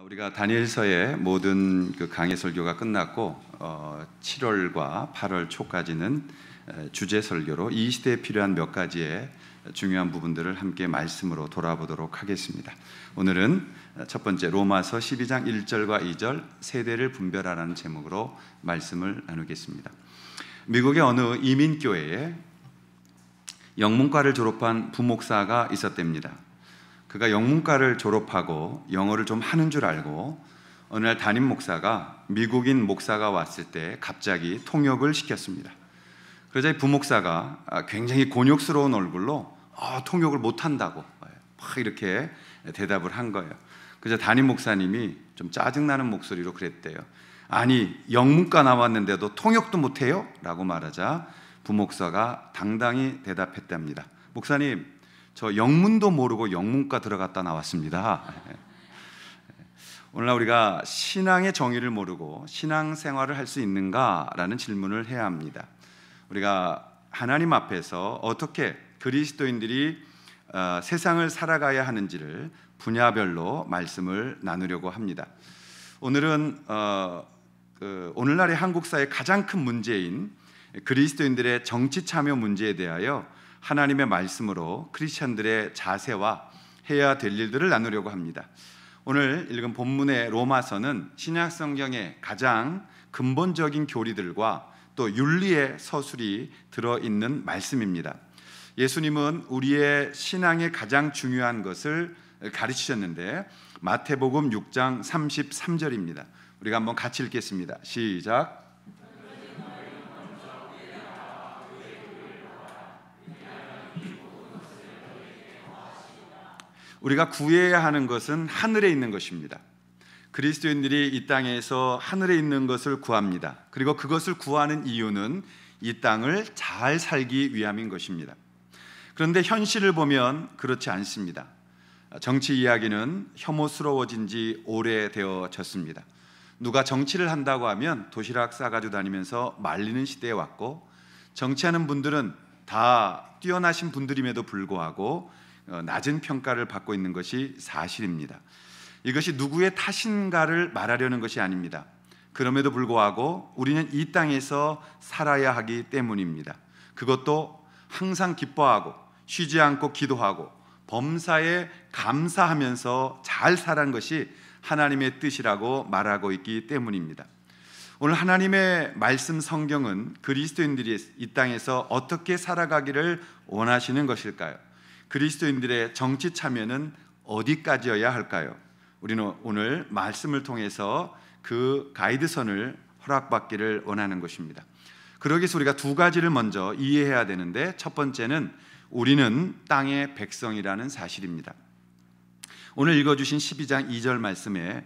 우리가 다니엘서의 모든 그 강해 설교가 끝났고 7월과 8월 초까지는 주제 설교로 이 시대에 필요한 몇 가지의 중요한 부분들을 함께 말씀으로 돌아보도록 하겠습니다. 오늘은 첫 번째 로마서 12장 1절과 2절 세대를 분별하라는 제목으로 말씀을 나누겠습니다. 미국의 어느 이민교회에 영문과를 졸업한 부목사가 있었답니다. 그가 영문과를 졸업하고 영어를 좀 하는 줄 알고 어느 날 담임 목사가 미국인 목사가 왔을 때 갑자기 통역을 시켰습니다. 그러자 이 부목사가 굉장히 곤욕스러운 얼굴로 통역을 못한다고 막 이렇게 대답을 한 거예요. 그래서 담임 목사님이 좀 짜증나는 목소리로 그랬대요. 아니, 영문과 나왔는데도 통역도 못해요? 라고 말하자 부목사가 당당히 대답했답니다. 목사님, 저 영문도 모르고 영문과 들어갔다 나왔습니다. 오늘날 우리가 신앙의 정의를 모르고 신앙생활을 할 수 있는가라는 질문을 해야 합니다. 우리가 하나님 앞에서 어떻게 그리스도인들이 세상을 살아가야 하는지를 분야별로 말씀을 나누려고 합니다. 오늘은 오늘날의 한국 사회의 가장 큰 문제인 그리스도인들의 정치 참여 문제에 대하여 하나님의 말씀으로 크리스천들의 자세와 해야 될 일들을 나누려고 합니다. 오늘 읽은 본문의 로마서는 신약 성경의 가장 근본적인 교리들과 또 윤리의 서술이 들어있는 말씀입니다. 예수님은 우리의 신앙의 가장 중요한 것을 가르치셨는데 마태복음 6장 33절입니다. 우리가 한번 같이 읽겠습니다. 시작. 우리가 구해야 하는 것은 하늘에 있는 것입니다. 그리스도인들이 이 땅에서 하늘에 있는 것을 구합니다. 그리고 그것을 구하는 이유는 이 땅을 잘 살기 위함인 것입니다. 그런데 현실을 보면 그렇지 않습니다. 정치 이야기는 혐오스러워진 지 오래되어졌습니다. 누가 정치를 한다고 하면 도시락 싸가지고 다니면서 말리는 시대에 왔고, 정치하는 분들은 다 뛰어나신 분들임에도 불구하고 낮은 평가를 받고 있는 것이 사실입니다. 이것이 누구의 탓인가를 말하려는 것이 아닙니다. 그럼에도 불구하고 우리는 이 땅에서 살아야 하기 때문입니다. 그것도 항상 기뻐하고 쉬지 않고 기도하고 범사에 감사하면서 잘 살아가는 것이 하나님의 뜻이라고 말하고 있기 때문입니다. 오늘 하나님의 말씀 성경은 그리스도인들이 이 땅에서 어떻게 살아가기를 원하시는 것일까요? 그리스도인들의 정치 참여는 어디까지여야 할까요? 우리는 오늘 말씀을 통해서 그 가이드선을 허락받기를 원하는 것입니다. 그러기 위해서 우리가 두 가지를 먼저 이해해야 되는데, 첫 번째는 우리는 땅의 백성이라는 사실입니다. 오늘 읽어주신 12장 2절 말씀에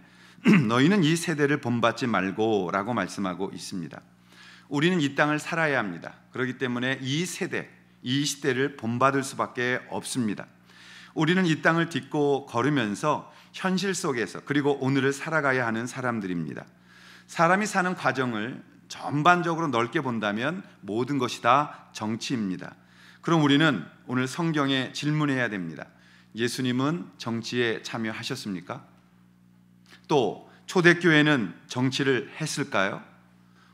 너희는 이 세대를 본받지 말고 라고 말씀하고 있습니다. 우리는 이 땅을 살아야 합니다. 그렇기 때문에 이 세대, 이 시대를 본받을 수밖에 없습니다. 우리는 이 땅을 딛고 걸으면서 현실 속에서 그리고 오늘을 살아가야 하는 사람들입니다. 사람이 사는 과정을 전반적으로 넓게 본다면 모든 것이 다 정치입니다. 그럼 우리는 오늘 성경에 질문해야 됩니다. 예수님은 정치에 참여하셨습니까? 또 초대교회는 정치를 했을까요?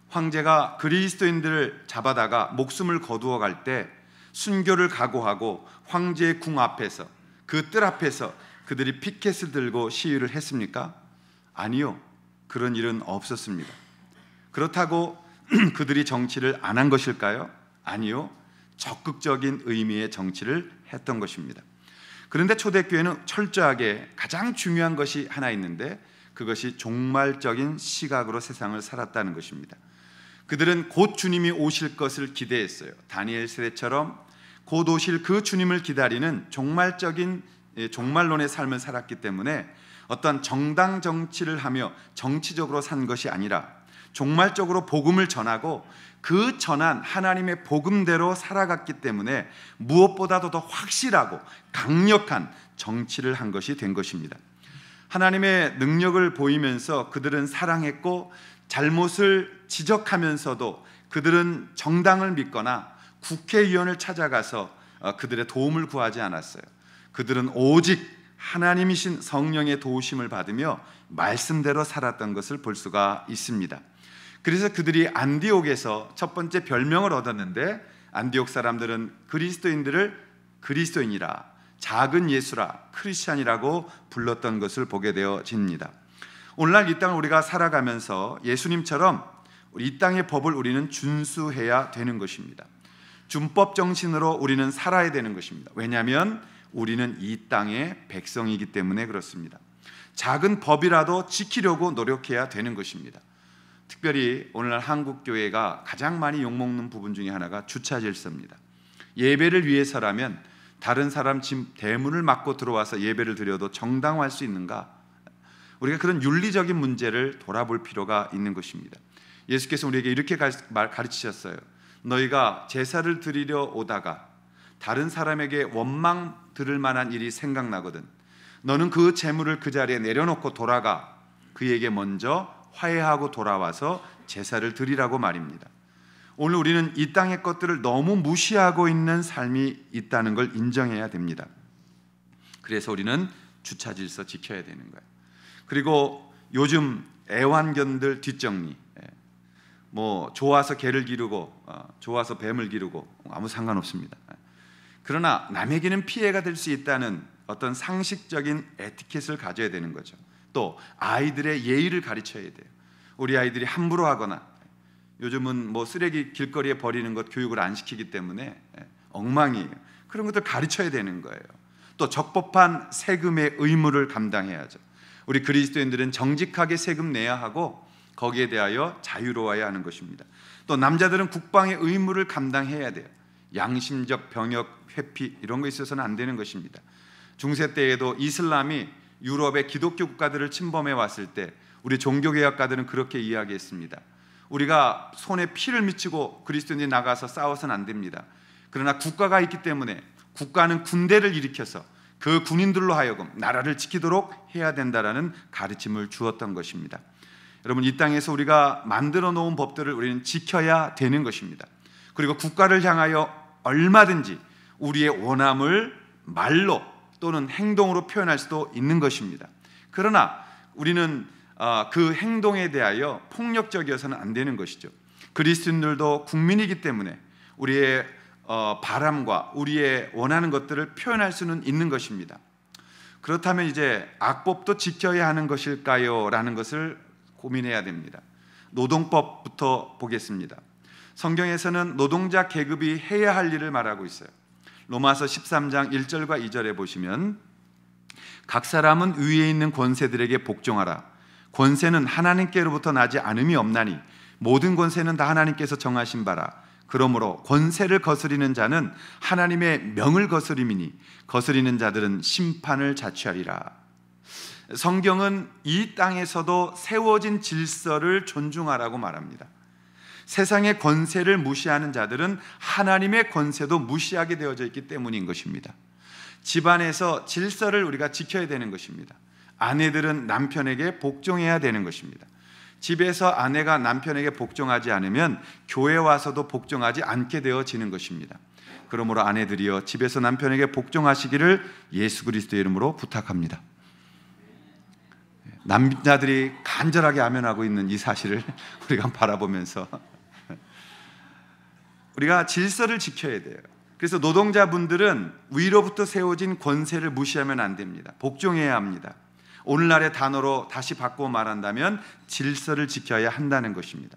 황제가 그리스도인들을 잡아다가 목숨을 거두어 갈 때 순교를 각오하고 황제의 궁 앞에서, 그 뜰 앞에서 그들이 피켓을 들고 시위를 했습니까? 아니요, 그런 일은 없었습니다. 그렇다고 그들이 정치를 안 한 것일까요? 아니요, 적극적인 의미의 정치를 했던 것입니다. 그런데 초대교회는 철저하게 가장 중요한 것이 하나 있는데, 그것이 종말적인 시각으로 세상을 살았다는 것입니다. 그들은 곧 주님이 오실 것을 기대했어요. 다니엘 세대처럼 곧 오실 그 주님을 기다리는 종말론의 삶을 살았기 때문에 어떤 정당 정치를 하며 정치적으로 산 것이 아니라 종말적으로 복음을 전하고 그 전한 하나님의 복음대로 살아갔기 때문에 무엇보다도 더 확실하고 강력한 정치를 한 것이 된 것입니다. 하나님의 능력을 보이면서 그들은 사랑했고, 잘못을 지적하면서도 그들은 정당을 믿거나 국회의원을 찾아가서 그들의 도움을 구하지 않았어요. 그들은 오직 하나님이신 성령의 도우심을 받으며 말씀대로 살았던 것을 볼 수가 있습니다. 그래서 그들이 안디옥에서 첫 번째 별명을 얻었는데, 안디옥 사람들은 그리스도인들을 그리스도인이라, 작은 예수라, 크리스찬이라고 불렀던 것을 보게 되어집니다. 오늘날 이 땅을 우리가 살아가면서 예수님처럼 이 땅의 법을 우리는 준수해야 되는 것입니다. 준법 정신으로 우리는 살아야 되는 것입니다. 왜냐하면 우리는 이 땅의 백성이기 때문에 그렇습니다. 작은 법이라도 지키려고 노력해야 되는 것입니다. 특별히 오늘날 한국 교회가 가장 많이 욕먹는 부분 중에 하나가 주차 질서입니다. 예배를 위해서라면 다른 사람 집 대문을 막고 들어와서 예배를 드려도 정당화할 수 있는가? 우리가 그런 윤리적인 문제를 돌아볼 필요가 있는 것입니다. 예수께서 우리에게 이렇게 가르치셨어요. 너희가 제사를 드리려 오다가 다른 사람에게 원망 들을 만한 일이 생각나거든 너는 그 재물을 그 자리에 내려놓고 돌아가 그에게 먼저 화해하고 돌아와서 제사를 드리라고 말입니다. 오늘 우리는 이 땅의 것들을 너무 무시하고 있는 삶이 있다는 걸 인정해야 됩니다. 그래서 우리는 주차 질서 지켜야 되는 거예요. 그리고 요즘 애완견들 뒷정리, 뭐 좋아서 개를 기르고 좋아서 뱀을 기르고 아무 상관없습니다. 그러나 남에게는 피해가 될 수 있다는 어떤 상식적인 에티켓을 가져야 되는 거죠. 또 아이들의 예의를 가르쳐야 돼요. 우리 아이들이 함부로 하거나, 요즘은 뭐 쓰레기 길거리에 버리는 것 교육을 안 시키기 때문에 엉망이에요. 그런 것들 가르쳐야 되는 거예요. 또 적법한 세금의 의무를 감당해야죠. 우리 그리스도인들은 정직하게 세금 내야 하고 거기에 대하여 자유로워야 하는 것입니다. 또 남자들은 국방의 의무를 감당해야 돼요. 양심적 병역, 회피 이런 거 있어서는 안 되는 것입니다. 중세 때에도 이슬람이 유럽의 기독교 국가들을 침범해 왔을 때 우리 종교개혁가들은 그렇게 이야기했습니다. 우리가 손에 피를 미치고 그리스도인들이 나가서 싸워서는 안 됩니다. 그러나 국가가 있기 때문에 국가는 군대를 일으켜서 그 군인들로 하여금 나라를 지키도록 해야 된다라는 가르침을 주었던 것입니다. 여러분, 이 땅에서 우리가 만들어 놓은 법들을 우리는 지켜야 되는 것입니다. 그리고 국가를 향하여 얼마든지 우리의 원함을 말로 또는 행동으로 표현할 수도 있는 것입니다. 그러나 우리는 그 행동에 대하여 폭력적이어서는 안 되는 것이죠. 그리스도인들도 국민이기 때문에 우리의 바람과 우리의 원하는 것들을 표현할 수는 있는 것입니다. 그렇다면 이제 악법도 지켜야 하는 것일까요? 라는 것을 고민해야 됩니다. 노동법부터 보겠습니다. 성경에서는 노동자 계급이 해야 할 일을 말하고 있어요. 로마서 13장 1절과 2절에 보시면 각 사람은 위에 있는 권세들에게 복종하라. 권세는 하나님께로부터 나지 않음이 없나니 모든 권세는 다 하나님께서 정하신 바라. 그러므로 권세를 거스리는 자는 하나님의 명을 거스림이니 거스리는 자들은 심판을 자취하리라. 성경은 이 땅에서도 세워진 질서를 존중하라고 말합니다. 세상의 권세를 무시하는 자들은 하나님의 권세도 무시하게 되어져 있기 때문인 것입니다. 집안에서 질서를 우리가 지켜야 되는 것입니다. 아내들은 남편에게 복종해야 되는 것입니다. 집에서 아내가 남편에게 복종하지 않으면 교회 와서도 복종하지 않게 되어지는 것입니다. 그러므로 아내들이여 집에서 남편에게 복종하시기를 예수 그리스도의 이름으로 부탁합니다. 남자들이 간절하게 아멘하고 있는 이 사실을 우리가 바라보면서 우리가 질서를 지켜야 돼요. 그래서 노동자분들은 위로부터 세워진 권세를 무시하면 안 됩니다. 복종해야 합니다. 오늘날의 단어로 다시 바꿔 말한다면 질서를 지켜야 한다는 것입니다.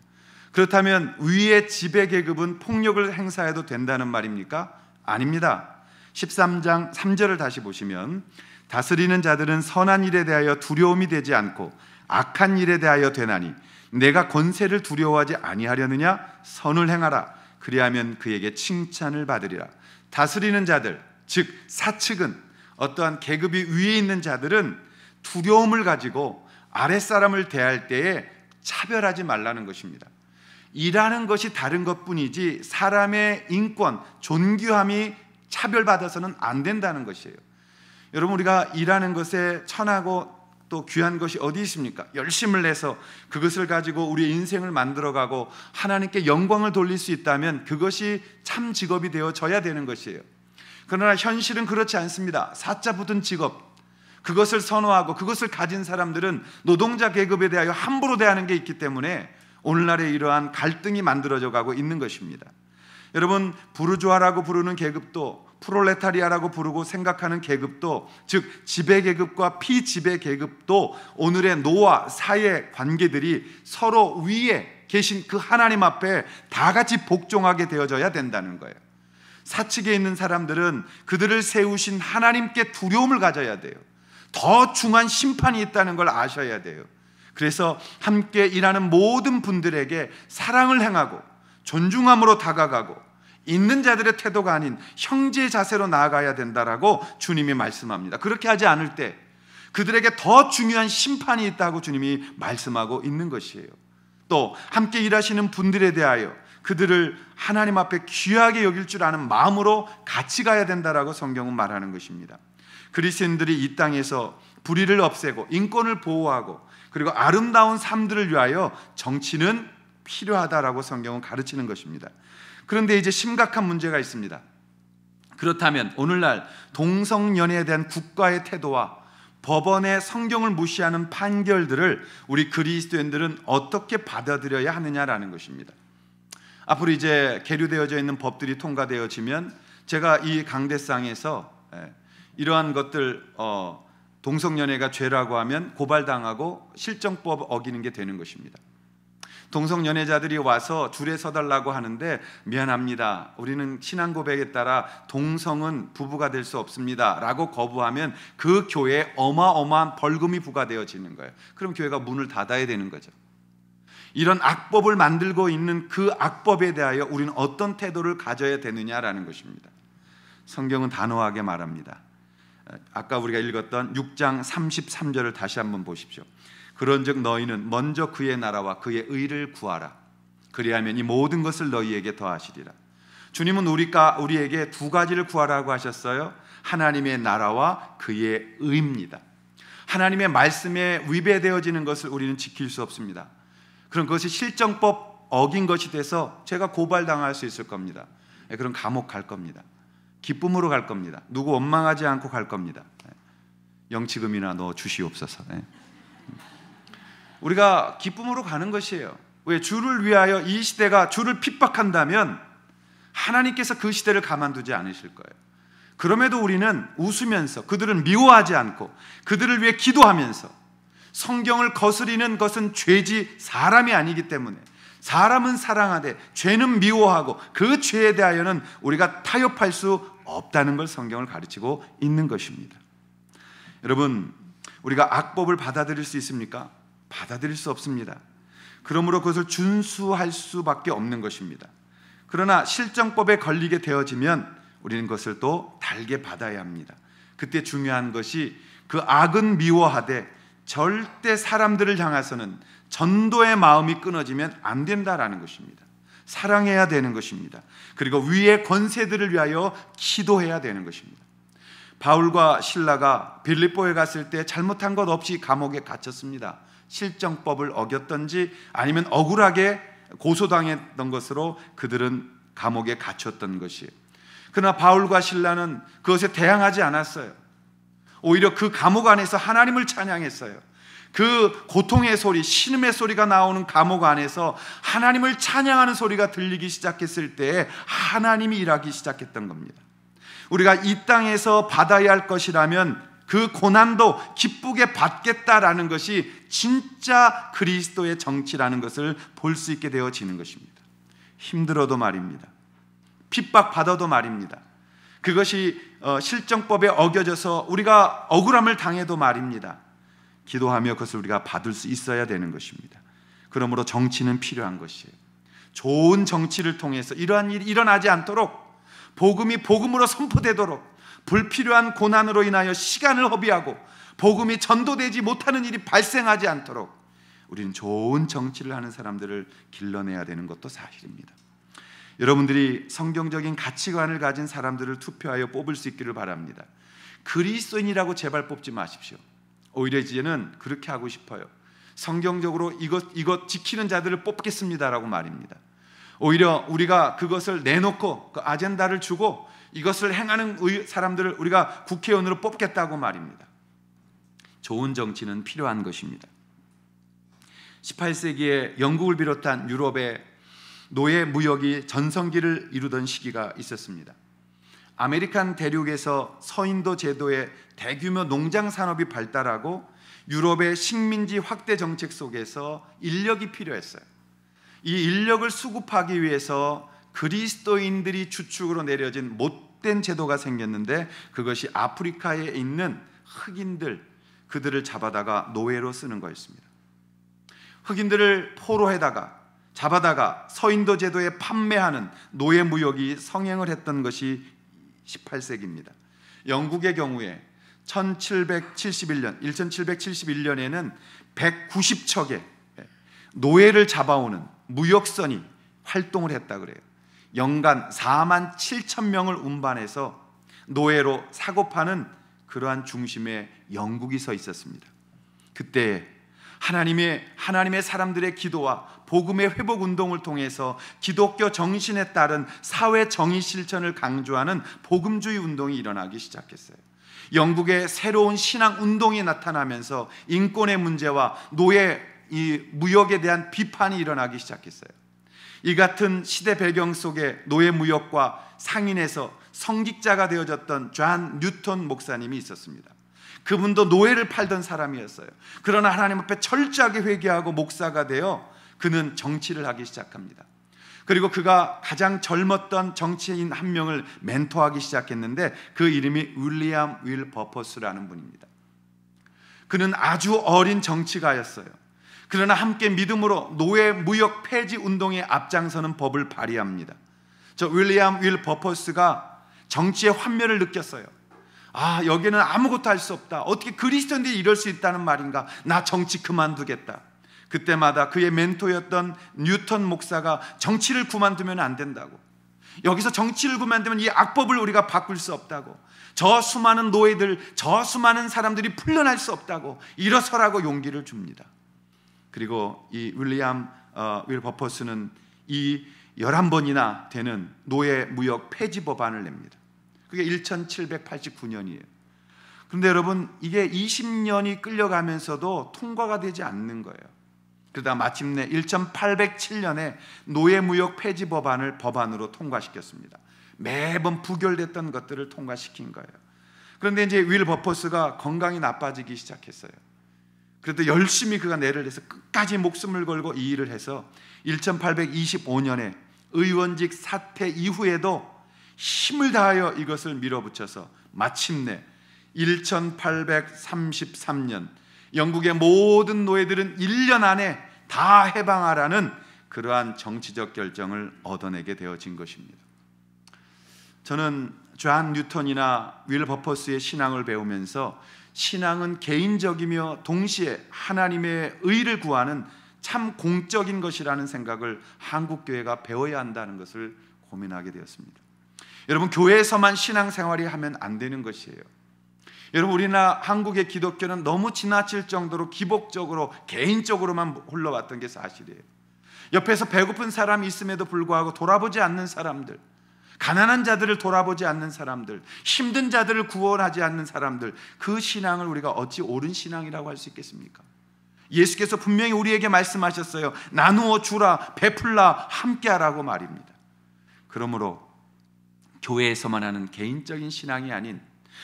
그렇다면 위의 지배계급은 폭력을 행사해도 된다는 말입니까? 아닙니다. 13장 3절을 다시 보시면 다스리는 자들은 선한 일에 대하여 두려움이 되지 않고 악한 일에 대하여 되나니 내가 권세를 두려워하지 아니하려느냐? 선을 행하라. 그리하면 그에게 칭찬을 받으리라. 다스리는 자들, 즉 사측은, 어떠한 계급이 위에 있는 자들은 두려움을 가지고 아랫사람을 대할 때에 차별하지 말라는 것입니다. 일하는 것이 다른 것뿐이지 사람의 인권, 존귀함이 차별받아서는 안 된다는 것이에요. 여러분, 우리가 일하는 것에 천하고 또 귀한 것이 어디 있습니까? 열심을 내서 그것을 가지고 우리의 인생을 만들어가고 하나님께 영광을 돌릴 수 있다면 그것이 참 직업이 되어져야 되는 것이에요. 그러나 현실은 그렇지 않습니다. 사자 붙은 직업, 그것을 선호하고 그것을 가진 사람들은 노동자 계급에 대하여 함부로 대하는 게 있기 때문에 오늘날의 이러한 갈등이 만들어져 가고 있는 것입니다. 여러분, 부르주아라고 부르는 계급도, 프롤레타리아라고 부르고 생각하는 계급도, 즉 지배 계급과 피지배 계급도 오늘의 노아 사회 관계들이 서로 위에 계신 그 하나님 앞에 다 같이 복종하게 되어져야 된다는 거예요. 사측에 있는 사람들은 그들을 세우신 하나님께 두려움을 가져야 돼요. 더 중한 심판이 있다는 걸 아셔야 돼요. 그래서 함께 일하는 모든 분들에게 사랑을 행하고 존중함으로 다가가고 있는 자들의 태도가 아닌 형제의 자세로 나아가야 된다라고 주님이 말씀합니다. 그렇게 하지 않을 때 그들에게 더 중요한 심판이 있다고 주님이 말씀하고 있는 것이에요. 또 함께 일하시는 분들에 대하여 그들을 하나님 앞에 귀하게 여길 줄 아는 마음으로 같이 가야 된다라고 성경은 말하는 것입니다. 그리스도인들이 이 땅에서 불의를 없애고 인권을 보호하고 그리고 아름다운 삶들을 위하여 정치는 필요하다라고 성경은 가르치는 것입니다. 그런데 이제 심각한 문제가 있습니다. 그렇다면 오늘날 동성연애에 대한 국가의 태도와 법원의 성경을 무시하는 판결들을 우리 그리스도인들은 어떻게 받아들여야 하느냐라는 것입니다. 앞으로 이제 계류되어져 있는 법들이 통과되어지면 제가 이 강대상에서 이러한 것들 동성연애가 죄라고 하면 고발당하고 실정법 어기는 게 되는 것입니다. 동성연애자들이 와서 줄에 서달라고 하는데 미안합니다, 우리는 신앙 고백에 따라 동성은 부부가 될 수 없습니다 라고 거부하면 그 교회에 어마어마한 벌금이 부과되어지는 거예요. 그럼 교회가 문을 닫아야 되는 거죠. 이런 악법을 만들고 있는 그 악법에 대하여 우리는 어떤 태도를 가져야 되느냐라는 것입니다. 성경은 단호하게 말합니다. 아까 우리가 읽었던 6장 33절을 다시 한번 보십시오. 그런즉 너희는 먼저 그의 나라와 그의 의를 구하라. 그리하면 이 모든 것을 너희에게 더하시리라. 주님은 우리에게 두 가지를 구하라고 하셨어요. 하나님의 나라와 그의 의입니다. 하나님의 말씀에 위배되어지는 것을 우리는 지킬 수 없습니다. 그럼 그것이 실정법 어긴 것이 돼서 제가 고발당할 수 있을 겁니다. 그럼 감옥 갈 겁니다. 기쁨으로 갈 겁니다. 누구 원망하지 않고 갈 겁니다. 영치금이나 넣어 주시옵소서. 우리가 기쁨으로 가는 것이에요. 왜? 주를 위하여 이 시대가 주를 핍박한다면 하나님께서 그 시대를 가만두지 않으실 거예요. 그럼에도 우리는 웃으면서 그들은 미워하지 않고 그들을 위해 기도하면서, 성경을 거스리는 것은 죄지 사람이 아니기 때문에 사람은 사랑하되 죄는 미워하고 그 죄에 대하여는 우리가 타협할 수 없다는 걸 성경을 가르치고 있는 것입니다. 여러분, 우리가 악법을 받아들일 수 있습니까? 받아들일 수 없습니다. 그러므로 그것을 준수할 수밖에 없는 것입니다. 그러나 실정법에 걸리게 되어지면 우리는 그것을 또 달게 받아야 합니다. 그때 중요한 것이 그 악은 미워하되 절대 사람들을 향해서는 전도의 마음이 끊어지면 안 된다라는 것입니다. 사랑해야 되는 것입니다. 그리고 위의 권세들을 위하여 기도해야 되는 것입니다. 바울과 실라가 빌립보에 갔을 때 잘못한 것 없이 감옥에 갇혔습니다. 실정법을 어겼던지 아니면 억울하게 고소당했던 것으로 그들은 감옥에 갇혔던 것이에요. 그러나 바울과 실라는 그것에 대항하지 않았어요. 오히려 그 감옥 안에서 하나님을 찬양했어요. 그 고통의 소리, 신음의 소리가 나오는 감옥 안에서 하나님을 찬양하는 소리가 들리기 시작했을 때 하나님이 일하기 시작했던 겁니다. 우리가 이 땅에서 받아야 할 것이라면 그 고난도 기쁘게 받겠다라는 것이 진짜 그리스도의 정치라는 것을 볼 수 있게 되어지는 것입니다. 힘들어도 말입니다. 핍박받아도 말입니다. 그것이 실정법에 어겨져서 우리가 억울함을 당해도 말입니다. 기도하며 그것을 우리가 받을 수 있어야 되는 것입니다. 그러므로 정치는 필요한 것이에요. 좋은 정치를 통해서 이러한 일이 일어나지 않도록, 복음이 복음으로 선포되도록, 불필요한 고난으로 인하여 시간을 허비하고 복음이 전도되지 못하는 일이 발생하지 않도록 우리는 좋은 정치를 하는 사람들을 길러내야 되는 것도 사실입니다. 여러분들이 성경적인 가치관을 가진 사람들을 투표하여 뽑을 수 있기를 바랍니다. 그리스도인이라고 제발 뽑지 마십시오. 오히려 이제는 그렇게 하고 싶어요. 성경적으로 이것 지키는 자들을 뽑겠습니다라고 말입니다. 오히려 우리가 그것을 내놓고 그 아젠다를 주고 이것을 행하는 사람들을 우리가 국회의원으로 뽑겠다고 말입니다. 좋은 정치는 필요한 것입니다. 18세기에 영국을 비롯한 유럽의 노예 무역이 전성기를 이루던 시기가 있었습니다. 아메리칸 대륙에서 서인도 제도의 대규모 농장 산업이 발달하고 유럽의 식민지 확대 정책 속에서 인력이 필요했어요. 이 인력을 수급하기 위해서 그리스도인들이 주축으로 내려진 못된 제도가 생겼는데, 그것이 아프리카에 있는 흑인들, 그들을 잡아다가 노예로 쓰는 거였습니다. 흑인들을 포로해다가 잡아다가 서인도 제도에 판매하는 노예 무역이 성행을 했던 것이 18세기입니다. 영국의 경우에 1771년에는 190척의 노예를 잡아오는 무역선이 활동을 했다 그래요. 연간 4만 7천 명을 운반해서 노예로 사고 파는 그러한 중심에 영국이 서 있었습니다. 그때 하나님의 사람들의 기도와 복음의 회복 운동을 통해서 기독교 정신에 따른 사회 정의 실천을 강조하는 복음주의 운동이 일어나기 시작했어요. 영국의 새로운 신앙 운동이 나타나면서 인권의 문제와 노예 무역에 대한 비판이 일어나기 시작했어요. 이 같은 시대 배경 속에 노예 무역과 상인에서 성직자가 되어졌던 존 뉴턴 목사님이 있었습니다. 그분도 노예를 팔던 사람이었어요. 그러나 하나님 앞에 철저하게 회개하고 목사가 되어 그는 정치를 하기 시작합니다. 그리고 그가 가장 젊었던 정치인 한 명을 멘토하기 시작했는데, 그 이름이 윌리엄 윌버퍼스라는 분입니다. 그는 아주 어린 정치가였어요. 그러나 함께 믿음으로 노예 무역 폐지 운동에 앞장서는 법을 발의합니다. 저 윌리엄 윌버퍼스가 정치의 환멸을 느꼈어요. 여기는 아무것도 할 수 없다. 어떻게 그리스도인들이 이럴 수 있다는 말인가? 나 정치 그만두겠다. 그때마다 그의 멘토였던 뉴턴 목사가 정치를 그만두면 안 된다고, 여기서 정치를 그만두면 이 악법을 우리가 바꿀 수 없다고, 저 수많은 노예들, 저 수많은 사람들이 풀려날 수 없다고 일어서라고 용기를 줍니다. 그리고 이 윌리엄 윌버퍼스는 이 11번이나 되는 노예 무역 폐지 법안을 냅니다. 그게 1789년이에요. 그런데 여러분, 이게 20년이 끌려가면서도 통과가 되지 않는 거예요. 그러다 마침내 1807년에 노예무역 폐지 법안을 법안으로 통과시켰습니다. 매번 부결됐던 것들을 통과시킨 거예요. 그런데 이제 윌버퍼스가 건강이 나빠지기 시작했어요. 그래도 열심히 그가 내를 해서 끝까지 목숨을 걸고 이 일을 해서 1825년에 의원직 사퇴 이후에도 힘을 다하여 이것을 밀어붙여서 마침내 1833년 영국의 모든 노예들은 1년 안에 다 해방하라는 그러한 정치적 결정을 얻어내게 되어진 것입니다. 저는 존 뉴턴이나 윌버퍼스의 신앙을 배우면서 신앙은 개인적이며 동시에 하나님의 의를 구하는 참 공적인 것이라는 생각을 한국교회가 배워야 한다는 것을 고민하게 되었습니다. 여러분, 교회에서만 신앙생활이 하면 안 되는 것이에요. 여러분, 우리나라 한국의 기독교는 너무 지나칠 정도로 기복적으로 개인적으로만 흘러왔던 게 사실이에요. 옆에서 배고픈 사람이 있음에도 불구하고 돌아보지 않는 사람들, 가난한 자들을 돌아보지 않는 사람들, 힘든 자들을 구원하지 않는 사람들, 그 신앙을 우리가 어찌 옳은 신앙이라고 할 수 있겠습니까? 예수께서 분명히 우리에게 말씀하셨어요. 나누어 주라, 베풀라, 함께하라고 말입니다. 그러므로 교회에서만 하는 개인적인 신앙이 아닌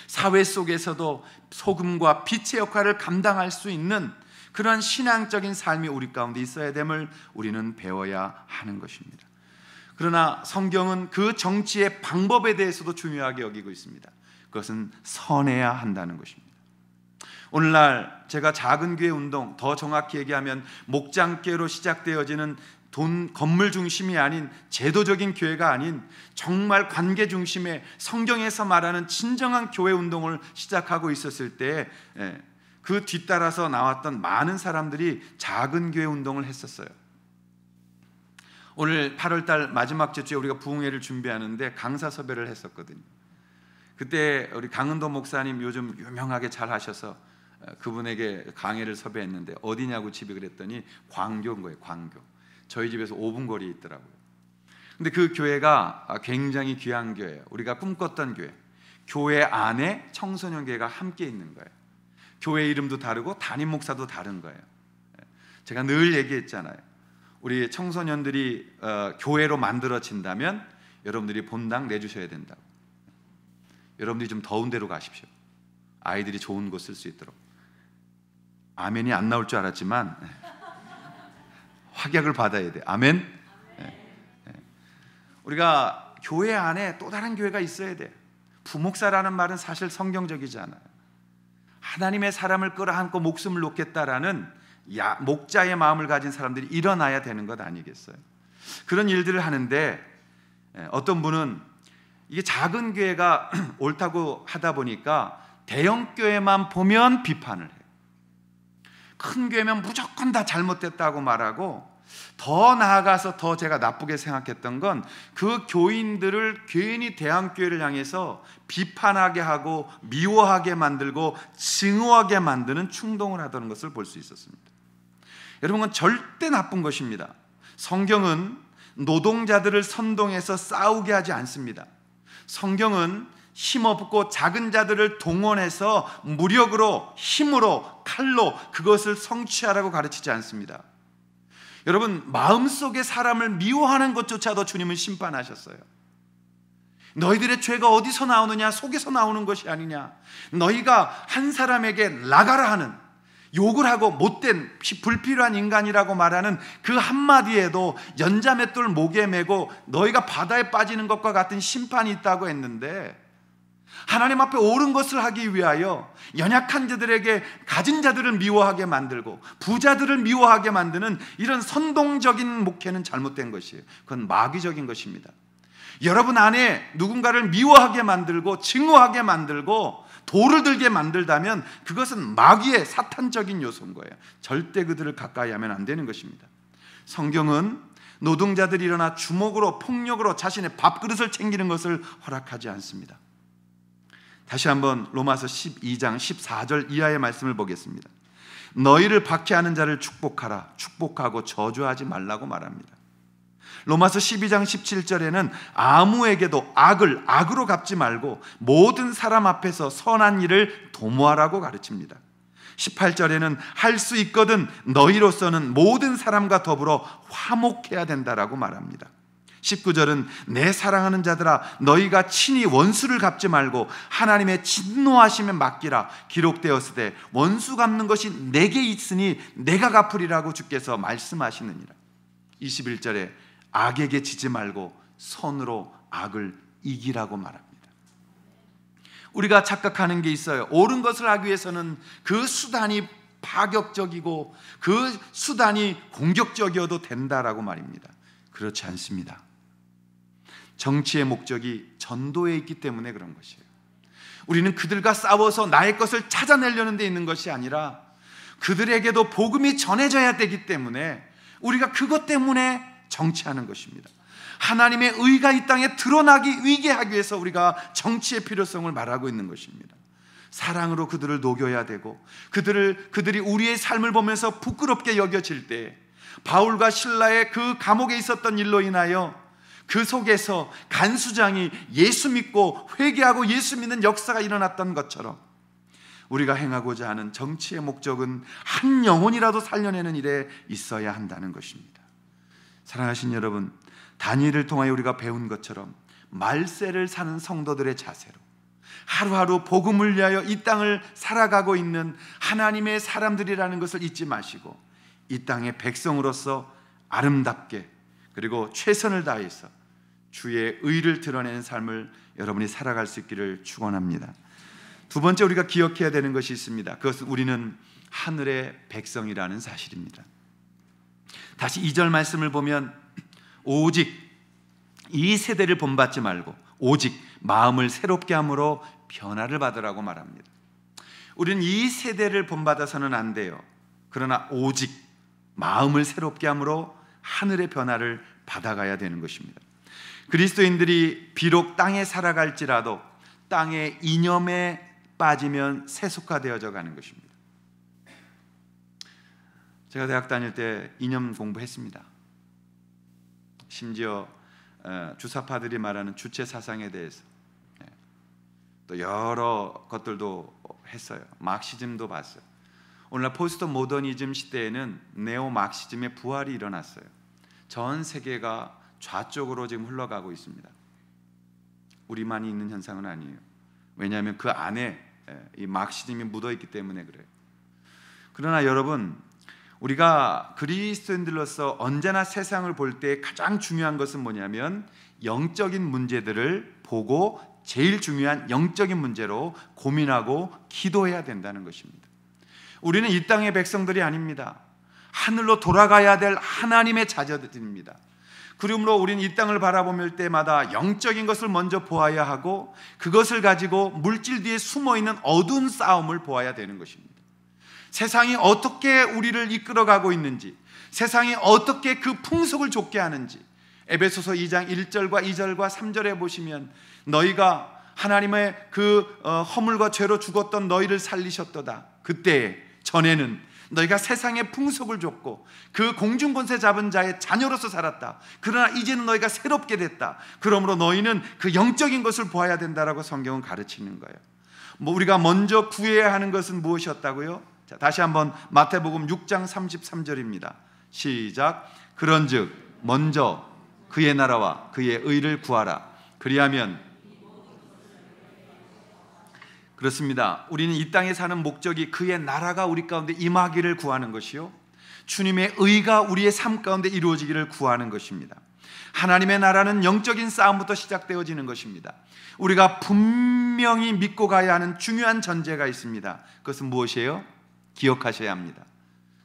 사회 속에서도 소금과 빛의 역할을 감당할 수 있는 그러한 신앙적인 삶이 우리 가운데 있어야 됨을 우리는 배워야 하는 것입니다. 그러나 성경은 그 정치의 방법에 대해서도 중요하게 여기고 있습니다. 그것은 선해야 한다는 것입니다. 오늘날 제가 작은 교회 운동, 더 정확히 얘기하면 목장교회로 시작되어지는 건물 중심이 아닌 제도적인 교회가 아닌 정말 관계 중심의 성경에서 말하는 진정한 교회 운동을 시작하고 있었을 때 그 뒤따라서 나왔던 많은 사람들이 작은 교회 운동을 했었어요. 오늘 8월달 마지막 주에 우리가 부흥회를 준비하는데 강사 섭외를 했었거든요. 그때 우리 강은도 목사님 요즘 유명하게 잘 하셔서 그분에게 강의를 섭외했는데 어디냐고 집에 그랬더니 광교인 거예요. 광교. 저희 집에서 5분 거리에 있더라고요. 근데 그 교회가 굉장히 귀한 교회예요. 우리가 꿈꿨던 교회. 교회 안에 청소년 교회가 함께 있는 거예요. 교회 이름도 다르고 담임 목사도 다른 거예요. 제가 늘 얘기했잖아요. 우리 청소년들이 교회로 만들어진다면 여러분들이 본당 내주셔야 된다고. 여러분들이 좀 더운 데로 가십시오. 아이들이 좋은 곳 쓸 수 있도록. 아멘이 안 나올 줄 알았지만 확약을 받아야 돼. 아멘. 우리가 교회 안에 또 다른 교회가 있어야 돼. 부목사라는 말은 사실 성경적이지 않아요. 하나님의 사람을 끌어안고 목숨을 놓겠다라는 목자의 마음을 가진 사람들이 일어나야 되는 것 아니겠어요? 그런 일들을 하는데 어떤 분은 이게 작은 교회가 옳다고 하다 보니까 대형 교회만 보면 비판을 해요. 큰 교회면 무조건 다 잘못됐다고 말하고, 더 나아가서 더 제가 나쁘게 생각했던 건 그 교인들을 괜히 대형교회를 향해서 비판하게 하고 미워하게 만들고 증오하게 만드는 충동을 하던 것을 볼 수 있었습니다. 여러분, 그건 절대 나쁜 것입니다. 성경은 노동자들을 선동해서 싸우게 하지 않습니다. 성경은 힘없고 작은 자들을 동원해서 무력으로, 힘으로, 칼로 그것을 성취하라고 가르치지 않습니다. 여러분, 마음속에 사람을 미워하는 것조차도 주님은 심판하셨어요. 너희들의 죄가 어디서 나오느냐? 속에서 나오는 것이 아니냐? 너희가 한 사람에게 나가라 하는, 욕을 하고 못된 불필요한 인간이라고 말하는 그 한마디에도 연자맷돌 목에 메고 너희가 바다에 빠지는 것과 같은 심판이 있다고 했는데, 하나님 앞에 옳은 것을 하기 위하여 연약한 자들에게 가진 자들을 미워하게 만들고 부자들을 미워하게 만드는 이런 선동적인 목회는 잘못된 것이에요. 그건 마귀적인 것입니다. 여러분 안에 누군가를 미워하게 만들고 증오하게 만들고 돌을 들게 만들다면 그것은 마귀의 사탄적인 요소인 거예요. 절대 그들을 가까이 하면 안 되는 것입니다. 성경은 노동자들이 일어나 주먹으로, 폭력으로 자신의 밥그릇을 챙기는 것을 허락하지 않습니다. 다시 한번 로마서 12장 14절 이하의 말씀을 보겠습니다. 너희를 박해하는 자를 축복하라. 축복하고 저주하지 말라고 말합니다. 로마서 12장 17절에는 아무에게도 악을 악으로 갚지 말고 모든 사람 앞에서 선한 일을 도모하라고 가르칩니다. 18절에는 할 수 있거든 너희로서는 모든 사람과 더불어 화목해야 된다라고 말합니다. 19절은 내 사랑하는 자들아 너희가 친히 원수를 갚지 말고 하나님의 진노하심에 맡기라. 기록되었으되 원수 갚는 것이 내게 있으니 내가 갚으리라고 주께서 말씀하시느니라. 21절에 악에게 지지 말고 선으로 악을 이기라고 말합니다. 우리가 착각하는 게 있어요. 옳은 것을 하기 위해서는 그 수단이 파격적이고 그 수단이 공격적이어도 된다라고 말입니다. 그렇지 않습니다. 정치의 목적이 전도에 있기 때문에 그런 것이에요. 우리는 그들과 싸워서 나의 것을 찾아내려는 데 있는 것이 아니라 그들에게도 복음이 전해져야 되기 때문에 우리가 그것 때문에 정치하는 것입니다. 하나님의 의가 이 땅에 드러나기 위게 하기 위해서 우리가 정치의 필요성을 말하고 있는 것입니다. 사랑으로 그들을 녹여야 되고 그들이 우리의 삶을 보면서 부끄럽게 여겨질 때 바울과 실라의 그 감옥에 있었던 일로 인하여 그 속에서 간수장이 예수 믿고 회개하고 예수 믿는 역사가 일어났던 것처럼 우리가 행하고자 하는 정치의 목적은 한 영혼이라도 살려내는 일에 있어야 한다는 것입니다. 사랑하신 여러분, 다니엘을 통하여 우리가 배운 것처럼 말세를 사는 성도들의 자세로 하루하루 복음을 위하여 이 땅을 살아가고 있는 하나님의 사람들이라는 것을 잊지 마시고 이 땅의 백성으로서 아름답게 그리고 최선을 다해서 주의 의를 드러내는 삶을 여러분이 살아갈 수 있기를 축원합니다. 두 번째 우리가 기억해야 되는 것이 있습니다. 그것은 우리는 하늘의 백성이라는 사실입니다. 다시 2절 말씀을 보면 오직 이 세대를 본받지 말고 오직 마음을 새롭게 함으로 변화를 받으라고 말합니다. 우리는 이 세대를 본받아서는 안 돼요. 그러나 오직 마음을 새롭게 함으로 하늘의 변화를 받아가야 되는 것입니다. 그리스도인들이 비록 땅에 살아갈지라도 땅의 이념에 빠지면 세속화되어져 가는 것입니다. 제가 대학 다닐 때 이념 공부했습니다. 심지어 주사파들이 말하는 주체 사상에 대해서 또 여러 것들도 했어요. 마르크시즘도 봤어요. 오늘날 포스트 모더니즘 시대에는 네오 마르크시즘의 부활이 일어났어요. 전 세계가 좌쪽으로 지금 흘러가고 있습니다. 우리만이 있는 현상은 아니에요. 왜냐하면 그 안에 이 마르크시즘이 묻어있기 때문에 그래요. 그러나 여러분, 우리가 그리스도인들로서 언제나 세상을 볼 때 가장 중요한 것은 뭐냐면 영적인 문제들을 보고 제일 중요한 영적인 문제로 고민하고 기도해야 된다는 것입니다. 우리는 이 땅의 백성들이 아닙니다. 하늘로 돌아가야 될 하나님의 자녀들입니다. 그러므로 우리는 이 땅을 바라볼 때마다 영적인 것을 먼저 보아야 하고 그것을 가지고 물질 뒤에 숨어있는 어두운 싸움을 보아야 되는 것입니다. 세상이 어떻게 우리를 이끌어가고 있는지, 세상이 어떻게 그 풍속을 좇게 하는지, 에베소서 2장 1절과 2절과 3절에 보시면 너희가 하나님의 그 허물과 죄로 죽었던 너희를 살리셨도다. 그때 전에는 너희가 세상의 풍속을 좇고 그 공중권세 잡은 자의 자녀로서 살았다. 그러나 이제는 너희가 새롭게 됐다. 그러므로 너희는 그 영적인 것을 보아야 된다라고 성경은 가르치는 거예요. 우리가 먼저 구해야 하는 것은 무엇이었다고요? 자, 다시 한번 마태복음 6장 33절입니다. 시작. 그런즉 먼저 그의 나라와 그의 의를 구하라. 그리하면, 그렇습니다. 우리는 이 땅에 사는 목적이 그의 나라가 우리 가운데 임하기를 구하는 것이요, 주님의 의가 우리의 삶 가운데 이루어지기를 구하는 것입니다. 하나님의 나라는 영적인 싸움부터 시작되어지는 것입니다. 우리가 분명히 믿고 가야 하는 중요한 전제가 있습니다. 그것은 무엇이에요? 기억하셔야 합니다.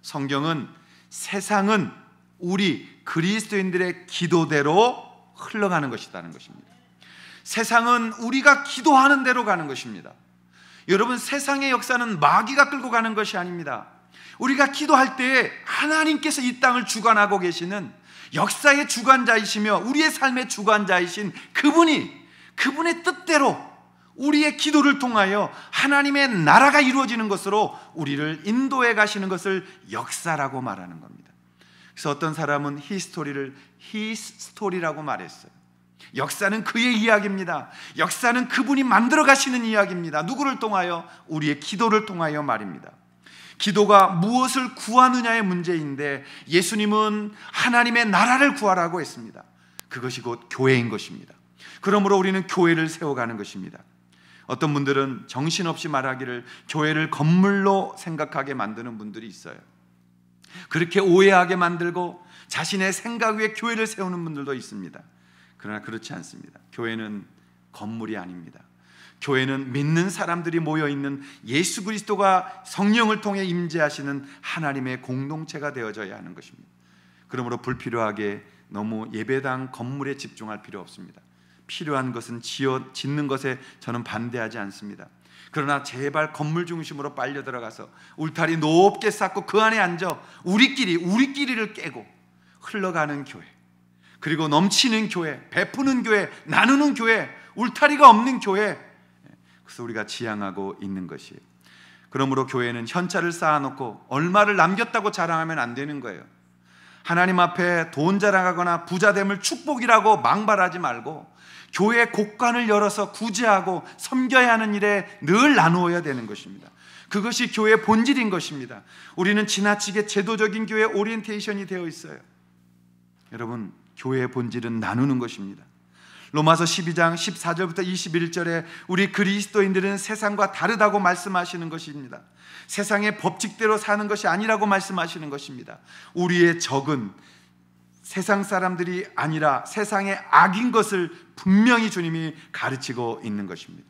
성경은 세상은 우리 그리스도인들의 기도대로 흘러가는 것이라는 것입니다. 세상은 우리가 기도하는 대로 가는 것입니다. 여러분, 세상의 역사는 마귀가 끌고 가는 것이 아닙니다. 우리가 기도할 때 하나님께서 이 땅을 주관하고 계시는 역사의 주관자이시며 우리의 삶의 주관자이신 그분의 뜻대로 우리의 기도를 통하여 하나님의 나라가 이루어지는 것으로 우리를 인도해 가시는 것을 역사라고 말하는 겁니다. 그래서 어떤 사람은 히스토리를 히스토리라고 말했어요. 역사는 그의 이야기입니다. 역사는 그분이 만들어 가시는 이야기입니다. 누구를 통하여? 우리의 기도를 통하여 말입니다. 기도가 무엇을 구하느냐의 문제인데 예수님은 하나님의 나라를 구하라고 했습니다. 그것이 곧 교회인 것입니다. 그러므로 우리는 교회를 세워가는 것입니다. 어떤 분들은 정신없이 말하기를 교회를 건물로 생각하게 만드는 분들이 있어요. 그렇게 오해하게 만들고 자신의 생각 위에 교회를 세우는 분들도 있습니다. 그러나 그렇지 않습니다. 교회는 건물이 아닙니다. 교회는 믿는 사람들이 모여있는 예수 그리스도가 성령을 통해 임재하시는 하나님의 공동체가 되어져야 하는 것입니다. 그러므로 불필요하게 너무 예배당 건물에 집중할 필요 없습니다. 필요한 것은 짓는 것에 저는 반대하지 않습니다. 그러나 제발 건물 중심으로 빨려 들어가서 울타리 높게 쌓고 그 안에 앉아 우리끼리를 깨고 흘러가는 교회, 그리고 넘치는 교회, 베푸는 교회, 나누는 교회, 울타리가 없는 교회, 그래서 우리가 지향하고 있는 것이에요. 그러므로 교회는 현찰을 쌓아놓고 얼마를 남겼다고 자랑하면 안 되는 거예요. 하나님 앞에 돈 자랑하거나 부자됨을 축복이라고 망발하지 말고 교회 곳간을 열어서 구제하고 섬겨야 하는 일에 늘 나누어야 되는 것입니다. 그것이 교회의 본질인 것입니다. 우리는 지나치게 제도적인 교회 오리엔테이션이 되어 있어요. 여러분, 교회의 본질은 나누는 것입니다. 로마서 12장 14절부터 21절에 우리 그리스도인들은 세상과 다르다고 말씀하시는 것입니다. 세상의 법칙대로 사는 것이 아니라고 말씀하시는 것입니다. 우리의 적은 세상 사람들이 아니라 세상의 악인 것을 분명히 주님이 가르치고 있는 것입니다.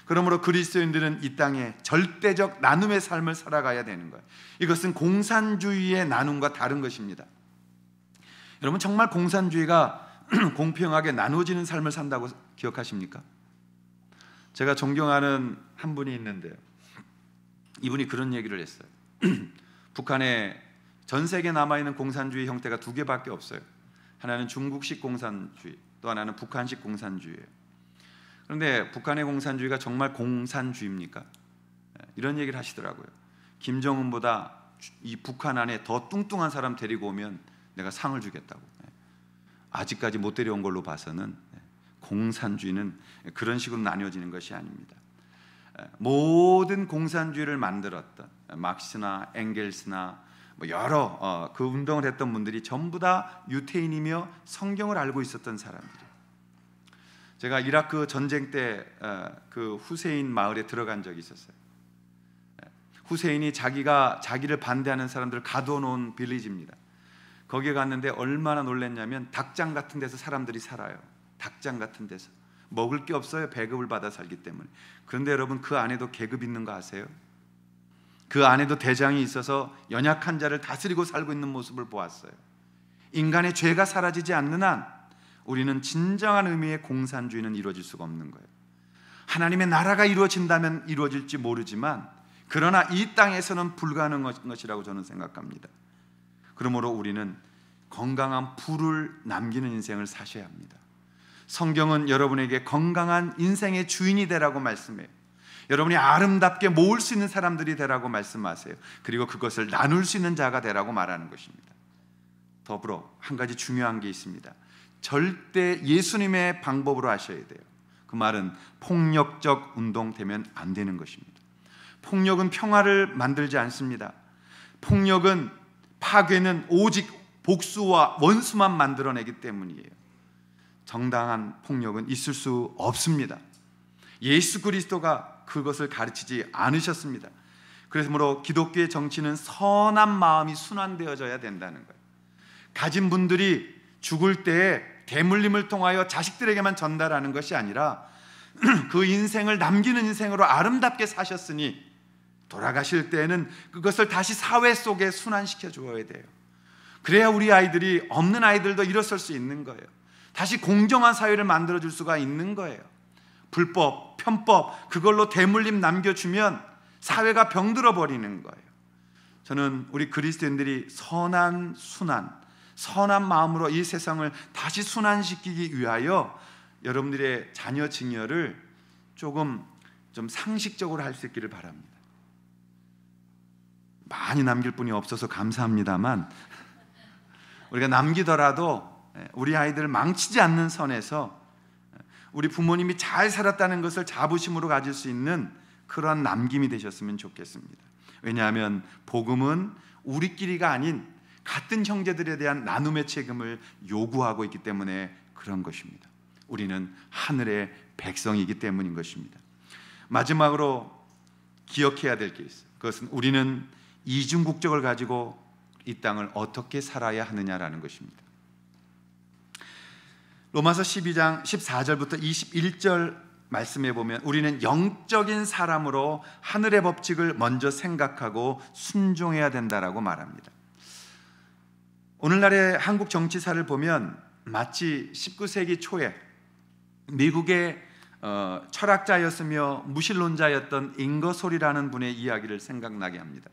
그러므로 그리스도인들은 이 땅에 절대적 나눔의 삶을 살아가야 되는 거예요. 이것은 공산주의의 나눔과 다른 것입니다. 여러분, 정말 공산주의가 공평하게 나누어지는 삶을 산다고 기억하십니까? 제가 존경하는 한 분이 있는데요, 이분이 그런 얘기를 했어요. 북한에 전 세계에 남아있는 공산주의 형태가 두 개밖에 없어요. 하나는 중국식 공산주의, 또 하나는 북한식 공산주의예요. 그런데 북한의 공산주의가 정말 공산주의입니까? 이런 얘기를 하시더라고요. 김정은보다 이 북한 안에 더 뚱뚱한 사람 데리고 오면 내가 상을 주겠다고. 아직까지 못 데려온 걸로 봐서는 공산주의는 그런 식으로 나뉘어지는 것이 아닙니다. 모든 공산주의를 만들었던 막스나 엥겔스나 여러 그 운동을 했던 분들이 전부 다 유태인이며 성경을 알고 있었던 사람들이에요. 제가 이라크 전쟁 때 그 후세인 마을에 들어간 적이 있었어요. 후세인이 자기를 반대하는 사람들을 가둬놓은 빌리지입니다. 거기에 갔는데 얼마나 놀랐냐면 닭장 같은 데서 사람들이 살아요. 닭장 같은 데서 먹을 게 없어요. 배급을 받아 살기 때문에. 그런데 여러분, 그 안에도 계급 있는 거 아세요? 그 안에도 대장이 있어서 연약한 자를 다스리고 살고 있는 모습을 보았어요. 인간의 죄가 사라지지 않는 한 우리는 진정한 의미의 공산주의는 이루어질 수가 없는 거예요. 하나님의 나라가 이루어진다면 이루어질지 모르지만, 그러나 이 땅에서는 불가능한 것이라고 저는 생각합니다. 그러므로 우리는 건강한 부를 남기는 인생을 사셔야 합니다. 성경은 여러분에게 건강한 인생의 주인이 되라고 말씀해요. 여러분이 아름답게 모을 수 있는 사람들이 되라고 말씀하세요. 그리고 그것을 나눌 수 있는 자가 되라고 말하는 것입니다. 더불어 한 가지 중요한 게 있습니다. 절대 예수님의 방법으로 하셔야 돼요. 그 말은 폭력적 운동 되면 안 되는 것입니다. 폭력은 평화를 만들지 않습니다. 폭력은, 파괴는 오직 복수와 원수만 만들어내기 때문이에요. 정당한 폭력은 있을 수 없습니다. 예수 그리스도가 그것을 가르치지 않으셨습니다. 그러므로 기독교의 정치는 선한 마음이 순환되어져야 된다는 거예요. 가진 분들이 죽을 때 대물림을 통하여 자식들에게만 전달하는 것이 아니라 그 인생을 남기는 인생으로 아름답게 사셨으니 돌아가실 때에는 그것을 다시 사회 속에 순환시켜 주어야 돼요. 그래야 우리 아이들이, 없는 아이들도 일어설 수 있는 거예요. 다시 공정한 사회를 만들어줄 수가 있는 거예요. 불법, 편법, 그걸로 대물림 남겨주면 사회가 병들어 버리는 거예요. 저는 우리 그리스도인들이 선한 순환, 선한 마음으로 이 세상을 다시 순환시키기 위하여 여러분들의 자녀 증여를 좀 상식적으로 할 수 있기를 바랍니다. 많이 남길 분이 없어서 감사합니다만, 우리가 남기더라도 우리 아이들을 망치지 않는 선에서 우리 부모님이 잘 살았다는 것을 자부심으로 가질 수 있는 그러한 남김이 되셨으면 좋겠습니다. 왜냐하면 복음은 우리끼리가 아닌 같은 형제들에 대한 나눔의 책임을 요구하고 있기 때문에 그런 것입니다. 우리는 하늘의 백성이기 때문인 것입니다. 마지막으로 기억해야 될 게 있어요. 그것은 우리는 이중 국적을 가지고 이 땅을 어떻게 살아야 하느냐라는 것입니다. 로마서 12장 14절부터 21절 말씀해 보면 우리는 영적인 사람으로 하늘의 법칙을 먼저 생각하고 순종해야 된다라고 말합니다. 오늘날의 한국 정치사를 보면 마치 19세기 초에 미국의 철학자였으며 무신론자였던 잉거솔이라는 분의 이야기를 생각나게 합니다.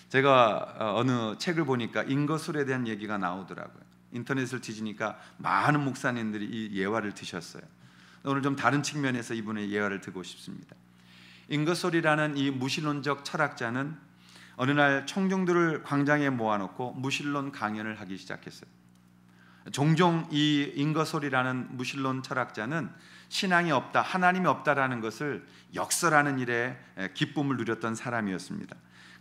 제가 어느 책을 보니까 잉거솔에 대한 얘기가 나오더라고요. 인터넷을 뒤지니까 많은 목사님들이 이 예화를 드셨어요. 오늘 좀 다른 측면에서 이분의 예화를 듣고 싶습니다. 잉거솔이라는 이 무신론적 철학자는 어느 날 청중들을 광장에 모아놓고 무신론 강연을 하기 시작했어요. 종종 이 잉거솔이라는 무신론 철학자는 신앙이 없다, 하나님이 없다라는 것을 역설하는 일에 기쁨을 누렸던 사람이었습니다.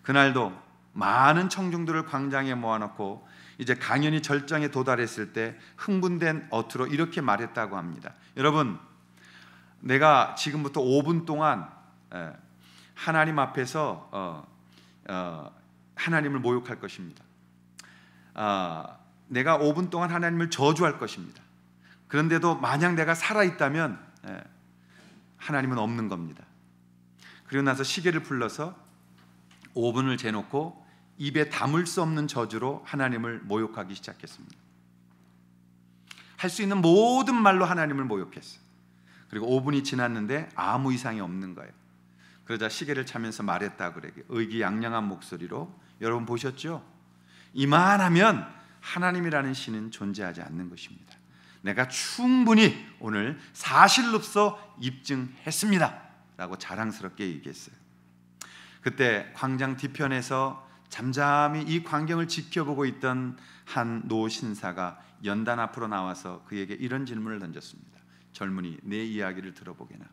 그날도 많은 청중들을 광장에 모아놓고 이제 강연이 절정에 도달했을 때 흥분된 어투로 이렇게 말했다고 합니다. 여러분, 내가 지금부터 5분 동안 하나님 앞에서 하나님을 모욕할 것입니다. 내가 5분 동안 하나님을 저주할 것입니다. 그런데도 만약 내가 살아있다면 하나님은 없는 겁니다. 그리고 나서 시계를 불러서 5분을 재놓고 입에 담을 수 없는 저주로 하나님을 모욕하기 시작했습니다. 할 수 있는 모든 말로 하나님을 모욕했어요. 그리고 5분이 지났는데 아무 이상이 없는 거예요. 그러자 시계를 차면서 말했다 그래요. 의기양양한 목소리로. 여러분 보셨죠? 이만하면 하나님이라는 신은 존재하지 않는 것입니다. 내가 충분히 오늘 사실로서 입증했습니다 라고 자랑스럽게 얘기했어요. 그때 광장 뒤편에서 잠잠히 이 광경을 지켜보고 있던 한 노 신사가 연단 앞으로 나와서 그에게 이런 질문을 던졌습니다. 젊은이, 내 이야기를 들어보게나.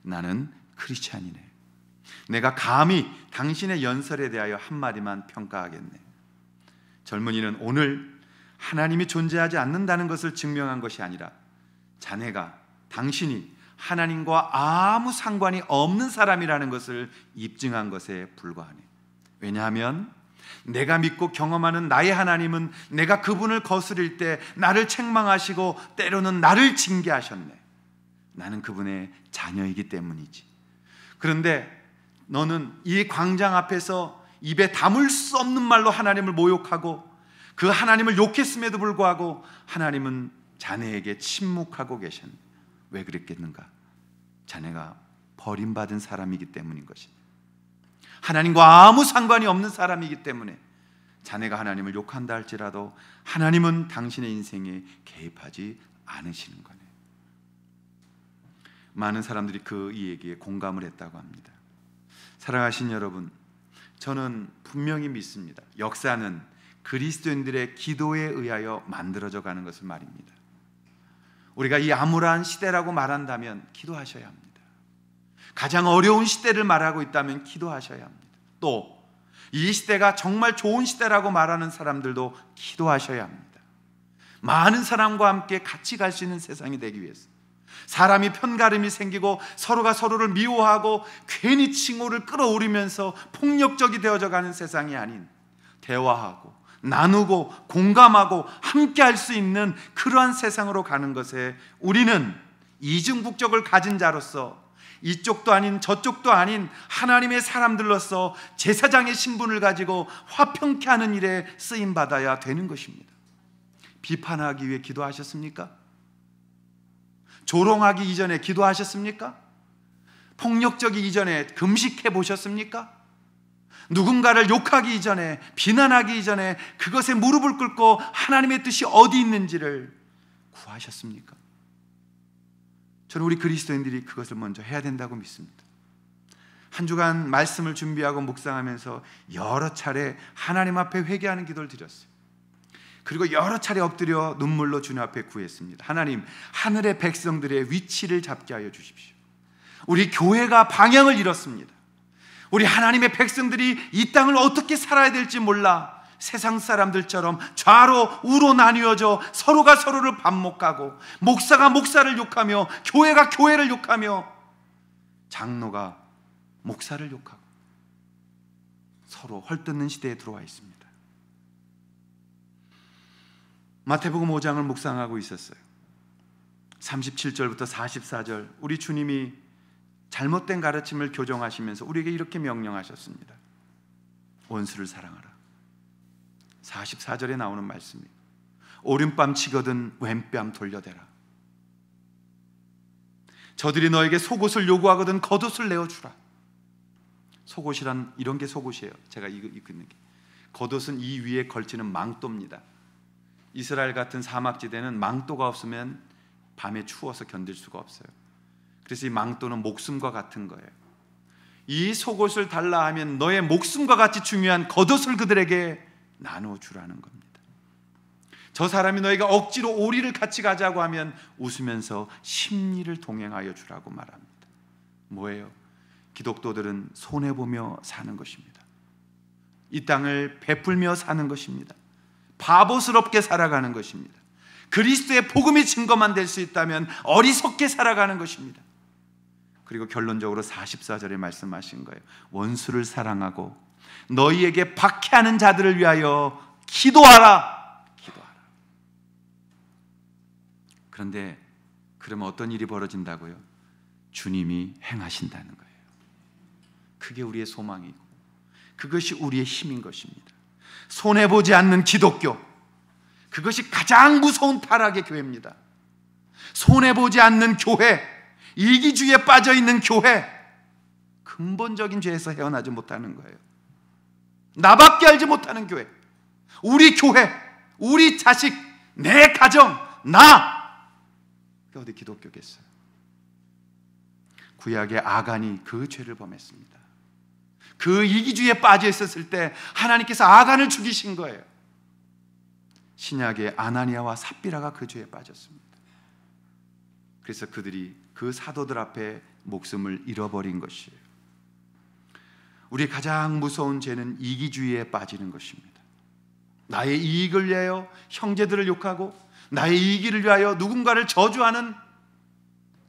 나는 크리스찬이네. 내가 감히 당신의 연설에 대하여 한마디만 평가하겠네. 젊은이는 오늘 하나님이 존재하지 않는다는 것을 증명한 것이 아니라 자네가, 당신이 하나님과 아무 상관이 없는 사람이라는 것을 입증한 것에 불과하네. 왜냐하면 내가 믿고 경험하는 나의 하나님은 내가 그분을 거스릴 때 나를 책망하시고 때로는 나를 징계하셨네. 나는 그분의 자녀이기 때문이지. 그런데 너는 이 광장 앞에서 입에 담을 수 없는 말로 하나님을 모욕하고 그 하나님을 욕했음에도 불구하고 하나님은 자네에게 침묵하고 계셨네. 왜 그랬겠는가? 자네가 버림받은 사람이기 때문인 것이다. 하나님과 아무 상관이 없는 사람이기 때문에 자네가 하나님을 욕한다 할지라도 하나님은 당신의 인생에 개입하지 않으시는 거네. 많은 사람들이 그 이 얘기에 공감을 했다고 합니다. 사랑하신 여러분, 저는 분명히 믿습니다. 역사는 그리스도인들의 기도에 의하여 만들어져 가는 것을 말입니다. 우리가 이 암울한 시대라고 말한다면 기도하셔야 합니다. 가장 어려운 시대를 말하고 있다면 기도하셔야 합니다. 또 이 시대가 정말 좋은 시대라고 말하는 사람들도 기도하셔야 합니다. 많은 사람과 함께 같이 갈 수 있는 세상이 되기 위해서, 사람이 편가름이 생기고 서로가 서로를 미워하고 괜히 칭호를 끌어올리면서 폭력적이 되어져 가는 세상이 아닌, 대화하고 나누고 공감하고 함께 할 수 있는 그러한 세상으로 가는 것에 우리는 이중국적을 가진 자로서 이쪽도 아닌 저쪽도 아닌 하나님의 사람들로서 제사장의 신분을 가지고 화평케 하는 일에 쓰임받아야 되는 것입니다. 비판하기 위해 기도하셨습니까? 조롱하기 이전에 기도하셨습니까? 폭력적이기 이전에 금식해 보셨습니까? 누군가를 욕하기 이전에, 비난하기 이전에 그것에 무릎을 꿇고 하나님의 뜻이 어디 있는지를 구하셨습니까? 저는 우리 그리스도인들이 그것을 먼저 해야 된다고 믿습니다. 한 주간 말씀을 준비하고 묵상하면서 여러 차례 하나님 앞에 회개하는 기도를 드렸어요. 그리고 여러 차례 엎드려 눈물로 주님 앞에 구했습니다. 하나님, 하늘의 백성들의 위치를 잡게 하여 주십시오. 우리 교회가 방향을 잃었습니다. 우리 하나님의 백성들이 이 땅을 어떻게 살아야 될지 몰라 세상 사람들처럼 좌로 우로 나뉘어져 서로가 서로를 반목하고, 목사가 목사를 욕하며 교회가 교회를 욕하며 장로가 목사를 욕하고 서로 헐뜯는 시대에 들어와 있습니다. 마태복음 5장을 묵상하고 있었어요. 37절부터 44절, 우리 주님이 잘못된 가르침을 교정하시면서 우리에게 이렇게 명령하셨습니다. 원수를 사랑하라. 44절에 나오는 말씀이에요. 오른뺨 치거든 왼뺨 돌려대라. 저들이 너에게 속옷을 요구하거든 겉옷을 내어주라. 속옷이란 이런 게 속옷이에요. 제가 이거 입는 게. 겉옷은 이 위에 걸치는 망토입니다. 이스라엘 같은 사막지대는 망토가 없으면 밤에 추워서 견딜 수가 없어요. 그래서 이 망토는 목숨과 같은 거예요. 이 속옷을 달라 하면 너의 목숨과 같이 중요한 겉옷을 그들에게 나눠주라는 겁니다. 저 사람이 너희가 억지로 오리를 같이 가자고 하면 웃으면서 심리를 동행하여 주라고 말합니다. 뭐예요? 기독도들은 손해보며 사는 것입니다. 이 땅을 베풀며 사는 것입니다. 바보스럽게 살아가는 것입니다. 그리스도의 복음의 증거만 될 수 있다면 어리석게 살아가는 것입니다. 그리고 결론적으로 44절에 말씀하신 거예요. 원수를 사랑하고 너희에게 박해하는 자들을 위하여 기도하라. 기도하라. 그런데 그러면 어떤 일이 벌어진다고요? 주님이 행하신다는 거예요. 그게 우리의 소망이고 그것이 우리의 힘인 것입니다. 손해보지 않는 기독교, 그것이 가장 무서운 타락의 교회입니다. 손해보지 않는 교회, 이기주의에 빠져있는 교회, 근본적인 죄에서 헤어나지 못하는 거예요. 나밖에 알지 못하는 교회, 우리 교회, 우리 자식, 내 가정, 나, 그게 어디 기독교겠어요? 구약의 아간이 그 죄를 범했습니다. 그 이기주의에 빠져 있었을 때 하나님께서 아간을 죽이신 거예요. 신약의 아나니아와 삽비라가 그 죄에 빠졌습니다. 그래서 그들이 그 사도들 앞에 목숨을 잃어버린 것이에요. 우리 가장 무서운 죄는 이기주의에 빠지는 것입니다. 나의 이익을 위하여 형제들을 욕하고 나의 이익을 위하여 누군가를 저주하는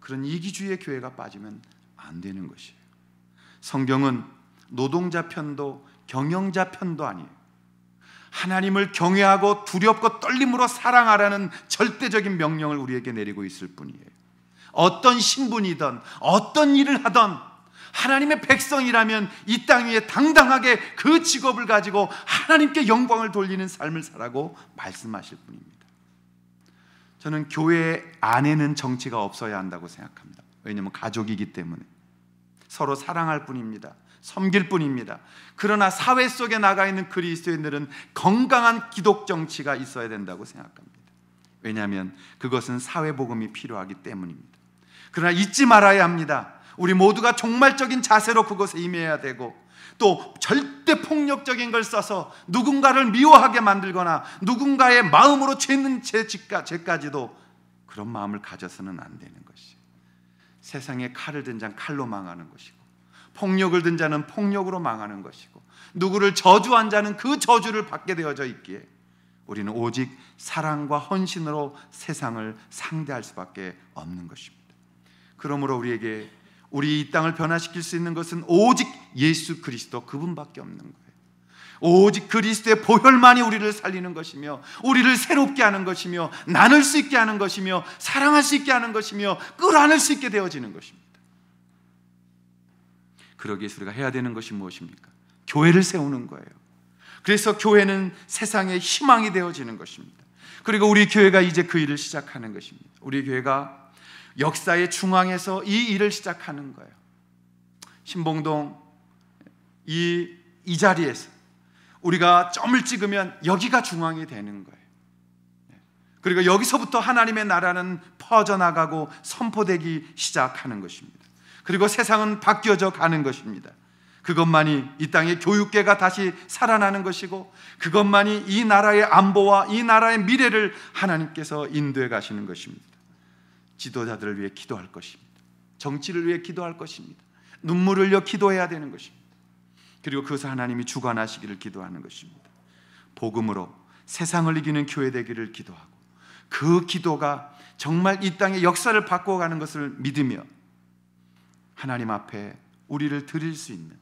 그런 이기주의의 교회가 빠지면 안 되는 것이에요. 성경은 노동자 편도 경영자 편도 아니에요. 하나님을 경외하고 두렵고 떨림으로 사랑하라는 절대적인 명령을 우리에게 내리고 있을 뿐이에요. 어떤 신분이든 어떤 일을 하든 하나님의 백성이라면 이 땅 위에 당당하게 그 직업을 가지고 하나님께 영광을 돌리는 삶을 살라고 말씀하실 뿐입니다. 저는 교회 안에는 정치가 없어야 한다고 생각합니다. 왜냐하면 가족이기 때문에 서로 사랑할 뿐입니다. 섬길 뿐입니다. 그러나 사회 속에 나가 있는 그리스도인들은 건강한 기독 정치가 있어야 된다고 생각합니다. 왜냐하면 그것은 사회복음이 필요하기 때문입니다. 그러나 잊지 말아야 합니다. 우리 모두가 종말적인 자세로 그것에 임해야 되고, 또 절대 폭력적인 걸 써서 누군가를 미워하게 만들거나 누군가의 마음으로 죄까지도 그런 마음을 가져서는 안 되는 것이에요. 세상에 칼을 든 자는 칼로 망하는 것이고, 폭력을 든 자는 폭력으로 망하는 것이고, 누구를 저주한 자는 그 저주를 받게 되어져 있기에 우리는 오직 사랑과 헌신으로 세상을 상대할 수밖에 없는 것입니다. 그러므로 우리 이 땅을 변화시킬 수 있는 것은 오직 예수 그리스도 그분밖에 없는 거예요. 오직 그리스도의 보혈만이 우리를 살리는 것이며, 우리를 새롭게 하는 것이며, 나눌 수 있게 하는 것이며, 사랑할 수 있게 하는 것이며, 끌어안을 수 있게 되어지는 것입니다. 그러기 위해서 우리가 해야 되는 것이 무엇입니까? 교회를 세우는 거예요. 그래서 교회는 세상의 희망이 되어지는 것입니다. 그리고 우리 교회가 이제 그 일을 시작하는 것입니다. 우리 교회가 역사의 중앙에서 이 일을 시작하는 거예요. 신봉동 이 자리에서 우리가 점을 찍으면 여기가 중앙이 되는 거예요. 그리고 여기서부터 하나님의 나라는 퍼져나가고 선포되기 시작하는 것입니다. 그리고 세상은 바뀌어져 가는 것입니다. 그것만이 이 땅의 교육계가 다시 살아나는 것이고, 그것만이 이 나라의 안보와 이 나라의 미래를 하나님께서 인도해 가시는 것입니다. 지도자들을 위해 기도할 것입니다. 정치를 위해 기도할 것입니다. 눈물을 흘려 기도해야 되는 것입니다. 그리고 그것을 하나님이 주관하시기를 기도하는 것입니다. 복음으로 세상을 이기는 교회 되기를 기도하고, 그 기도가 정말 이 땅의 역사를 바꿔가는 것을 믿으며 하나님 앞에 우리를 드릴 수 있는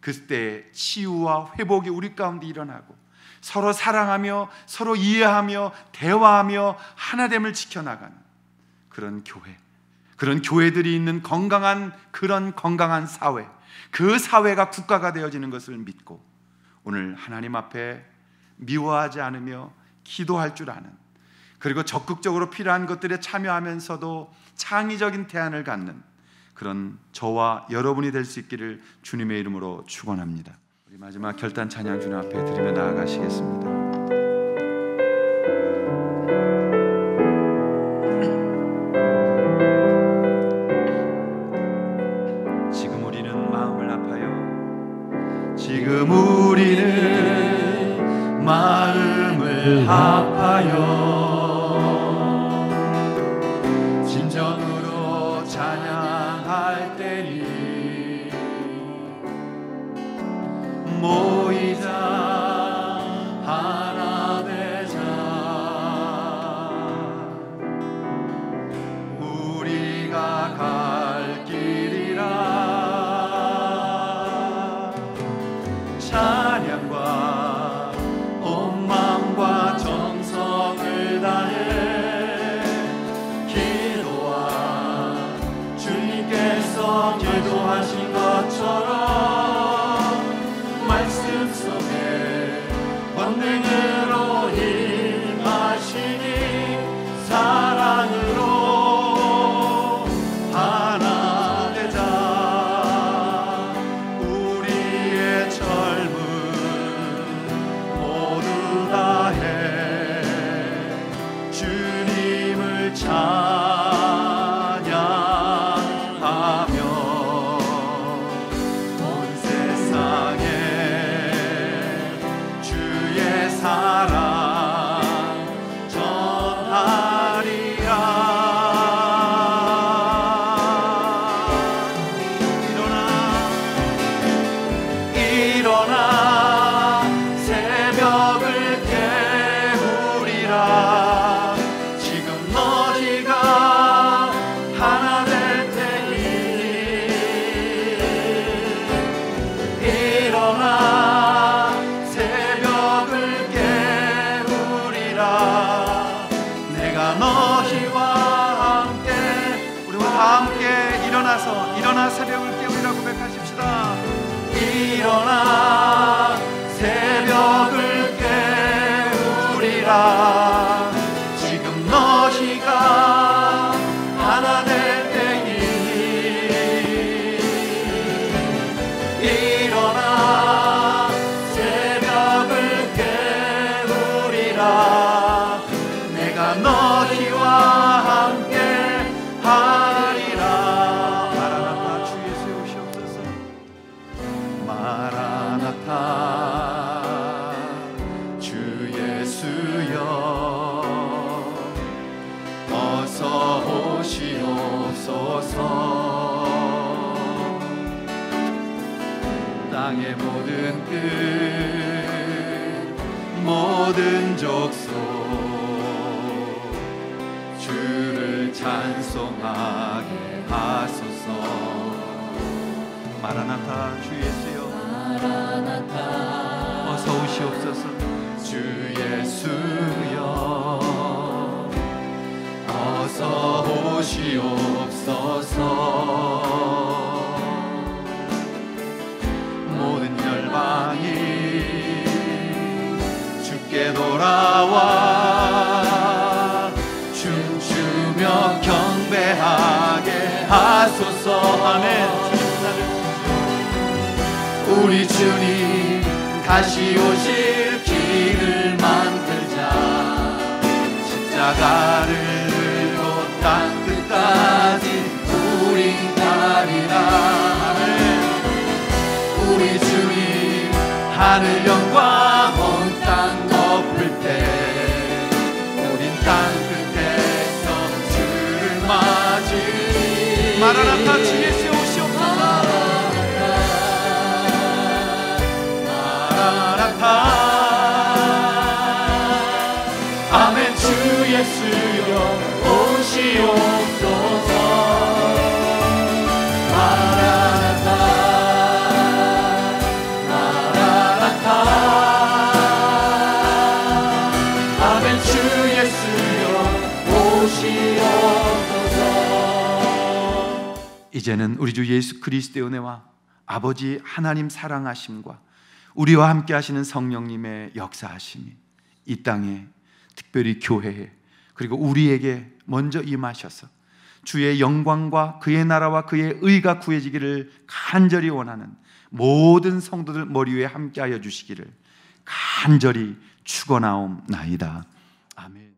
그때 치유와 회복이 우리 가운데 일어나고, 서로 사랑하며 서로 이해하며 대화하며 하나됨을 지켜나가는 그런 교회, 그런 교회들이 있는 그런 건강한 사회, 그 사회가 국가가 되어지는 것을 믿고 오늘 하나님 앞에 미워하지 않으며 기도할 줄 아는, 그리고 적극적으로 필요한 것들에 참여하면서도 창의적인 대안을 갖는 그런 저와 여러분이 될 수 있기를 주님의 이름으로 축원합니다. 우리 마지막 결단 찬양 주님 앞에 드리며 나아가시겠습니다. 지금 우리는 마음을 합하여 진정으로 찬양할 때니 모이자 하나 되자 우리가 갈 길이라 찬양과 온 마음과 정성을 다해 기도와 주님께서 기도하신 것처럼 말씀 속에 권능으로 임하시니 사랑으로 하나 되자 우리의 젊음 모두 다해 주님을 찬양하며 온 세상에 주의 사랑 전하리라. 일어나 일어나 새벽을 깨우리라. 지금 너희가 하나 될 때니 일어나 새벽을 깨우리라. 내가 너희와 함께 하리라. 마라나타 주 예수 오시옵소서. 마라나타 주 예수여 어서 오시옵소서. 땅의 모든 끝 모든 족속 주를 찬송하게 하소서. 마라나타 주 예수여 마라나타 어서 오시옵소서. 주 예수여 어서 오시옵소서. 모든 열방이 주께 돌아와 춤추며 경배하게 하소서. 아멘. 우리 주님 다시 오실 길을 만들자. 십자가를 들고 땅 끝까지 우린 가리라. 아멘. 우리 주님 하늘 영광 온 땅 덮을 때 우린 땅 끝에서 주를 맞으리. 마라나타 주 예수 오시옵소서. 마라나타 아멘. 주 예수여 오시옵소서. 마라나타 마라나타 아멘. 주 예수여 오시옵소서. 이제는 우리 주 예수 그리스도의 은혜와 아버지 하나님 사랑하심과 우리와 함께 하시는 성령님의 역사하심이 이 땅에 특별히 교회에 그리고 우리에게 먼저 임하셔서 주의 영광과 그의 나라와 그의 의가 구해지기를 간절히 원하는 모든 성도들 머리 위에 함께하여 주시기를 간절히 축원하옵나이다. 아멘.